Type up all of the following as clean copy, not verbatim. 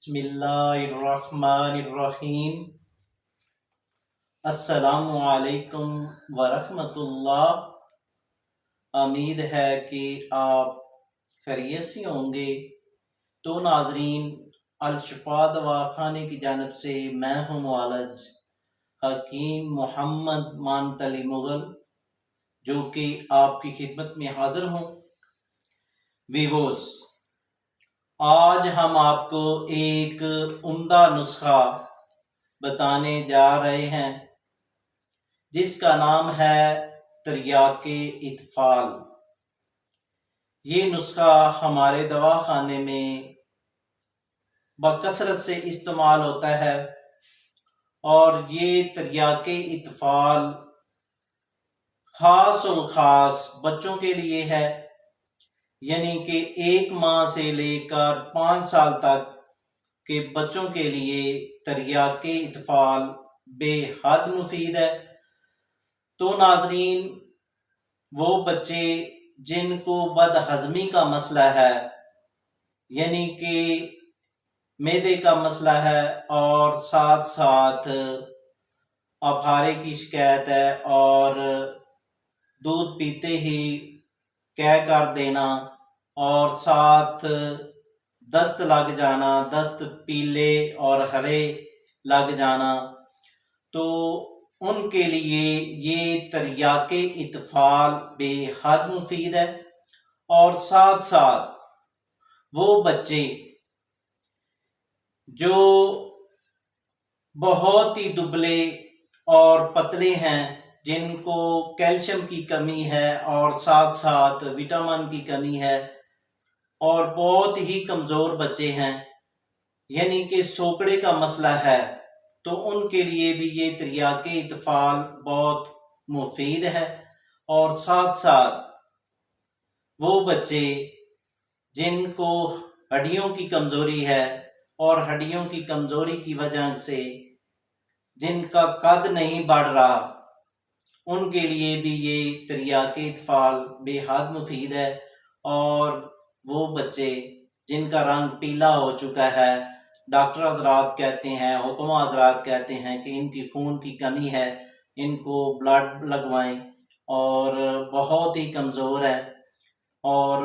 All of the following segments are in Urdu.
بسم اللہ الرحمن الرحیم۔ السلام علیکم ورحمۃ اللہ۔ امید ہے کہ آپ خیریت سے ہوں گے۔ تو ناظرین، الشفا دواخانے کی جانب سے میں ہوں معالج حکیم محمد مانت علی مغل، جو کہ آپ کی خدمت میں حاضر ہوں۔ ویوز، آج ہم آپ کو ایک عمدہ نسخہ بتانے جا رہے ہیں جس کا نام ہے تریاق اطفال۔ یہ نسخہ ہمارے دواخانے میں بکثرت سے استعمال ہوتا ہے، اور یہ تریاق اطفال خاص الخاص بچوں کے لیے ہے، یعنی کہ 1 ماہ سے لے کر 5 سال تک کے بچوں کے لیے تریاق اطفال بے حد مفید ہے۔ تو ناظرین، وہ بچے جن کو بد ہضمی کا مسئلہ ہے، یعنی کہ معدے کا مسئلہ ہے، اور ساتھ ساتھ اپھارے کی شکایت ہے، اور دودھ پیتے ہی قے کر دینا، اور ساتھ دست لگ جانا، دست پیلے اور ہرے لگ جانا، تو ان کے لیے یہ تریاق اطفال بے حد مفید ہے۔ اور ساتھ ساتھ وہ بچے جو بہت ہی دبلے اور پتلے ہیں، جن کو کیلشیم کی کمی ہے اور ساتھ ساتھ وٹامن کی کمی ہے، اور بہت ہی کمزور بچے ہیں، یعنی کہ سوکڑے کا مسئلہ ہے، تو ان کے لیے بھی یہ تریاق اطفال بہت مفید ہے۔ اور ساتھ ساتھ وہ بچے جن کو ہڈیوں کی کمزوری ہے، اور ہڈیوں کی کمزوری کی وجہ سے جن کا قد نہیں بڑھ رہا، ان کے لیے بھی یہ تریاق اطفال بے حد مفید ہے۔ اور وہ بچے جن کا رنگ پیلا ہو چکا ہے، ڈاکٹر حضرات کہتے ہیں، حکماء حضرات کہتے ہیں کہ ان کی خون کی کمی ہے، ان کو بلڈ لگوائیں، اور بہت ہی کمزور ہے، اور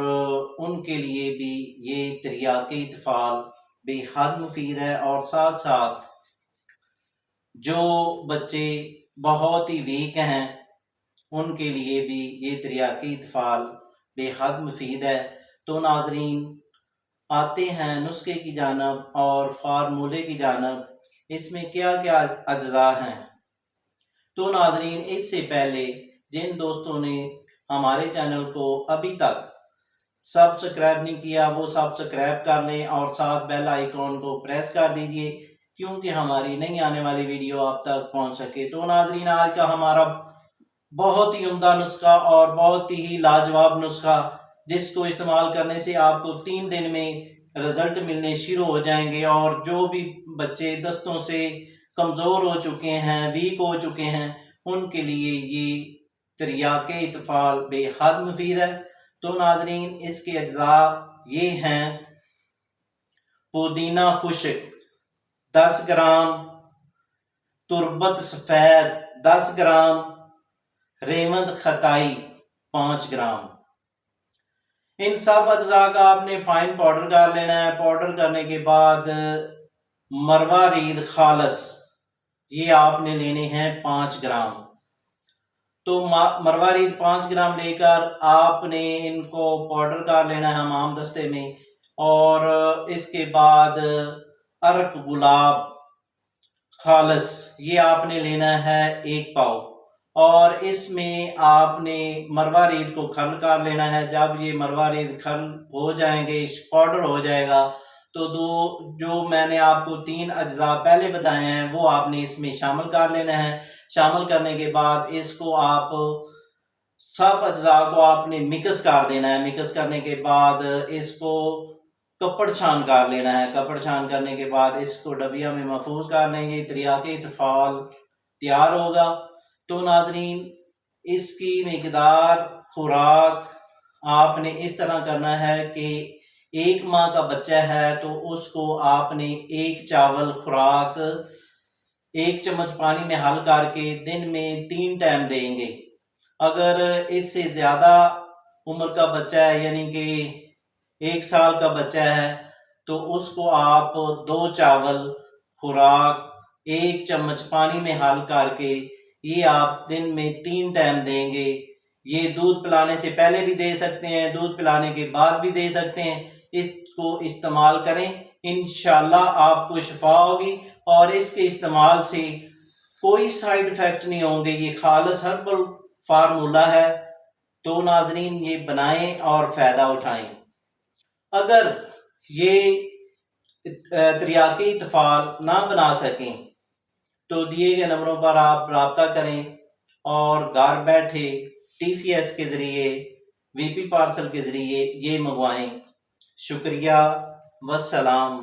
ان کے لیے بھی یہ تریاق اطفال بے حد مفید ہے۔ اور ساتھ ساتھ جو بچے بہت ہی ویک ہیں، ان کے لیے بھی یہ تریاق اطفال بے حد مفید ہے۔ تو ناظرین، آتے ہیں نسخے کی جانب اور فارمولے کی جانب۔ اس میں کیا کیا اجزاء ہیں؟ تو ناظرین، اس سے پہلے جن دوستوں نے ہمارے چینل کو ابھی تک سبسکرائب نہیں کیا، وہ سبسکرائب کر لیں، اور ساتھ بیل آئیکن کو پریس کر دیجئے، کیونکہ ہماری نئی آنے والی ویڈیو آپ تک پہنچ سکے۔ تو ناظرین، آج کا ہمارا بہت ہی عمدہ نسخہ اور بہت ہی لاجواب نسخہ، جس کو استعمال کرنے سے آپ کو 3 دن میں رزلٹ ملنے شروع ہو جائیں گے، اور جو بھی بچے دستوں سے کمزور ہو چکے ہیں، ویک ہو چکے ہیں، ان کے لیے یہ تریاق اطفال بے حد مفید ہے۔ تو ناظرین، اس کے اجزاء یہ ہیں: پودینہ خشک 10 گرام، تربت سفید 10 گرام، ریوند خطائی 5 گرام۔ ان سب اجزاء کا آپ نے فائن پاؤڈر کر لینا ہے۔ پاؤڈر کرنے کے بعد مروارید خالص یہ آپ نے لینے ہیں 5 گرام۔ تو مروارید 5 گرام لے کر آپ نے ان کو پاؤڈر کر لینا ہے حمام دستے میں، اور اس کے بعد عرق گلاب خالص یہ آپ نے لینا ہے 1 پاؤ، اور اس میں آپ نے مروارید کو کھل کر لینا ہے۔ جب یہ مروارید کھل ہو جائیں گے، پاؤڈر ہو جائے گا، تو جو میں نے آپ کو 3 اجزاء پہلے بتائے ہیں، وہ آپ نے اس میں شامل کر لینا ہے۔ شامل کرنے کے بعد اس کو آپ سب اجزاء کو آپ نے مکس کر دینا ہے۔ مکس کرنے کے بعد اس کو کپڑ چھان کر لینا ہے۔ کپڑ چھان کرنے کے بعد اس کو ڈبیا میں محفوظ کر لیں گے۔ تریاق اطفال تیار ہوگا۔ تو ناظرین، اس کی مقدار خوراک آپ نے اس طرح کرنا ہے کہ 1 ماہ کا بچہ ہے تو اس کو آپ نے 1 چاول خوراک 1 چمچ پانی میں حل کر کے دن میں 3 ٹائم دیں گے۔ اگر اس سے زیادہ عمر کا بچہ ہے یعنی کہ 1 سال کا بچہ ہے تو اس کو آپ 2 چاول خوراک 1 چمچ پانی میں حل کر کے یہ آپ دن میں 3 ٹائم دیں گے۔ یہ دودھ پلانے سے پہلے بھی دے سکتے ہیں، دودھ پلانے کے بعد بھی دے سکتے ہیں۔ اس کو استعمال کریں، انشاءاللہ آپ کو شفا ہوگی اور اس کے استعمال سے کوئی سائیڈ ایفیکٹ نہیں ہوں گے۔ یہ خالص ہربل فارمولہ ہے، تو ناظرین یہ بنائیں اور فائدہ اٹھائیں۔ اگر یہ تریاقی اطفال نہ بنا سکیں تو دیے گئے نمبروں پر آپ رابطہ کریں اور گھر بیٹھے TCS کے ذریعے VP پارسل کے ذریعے یہ منگوائیں۔ شکریہ، والسلام۔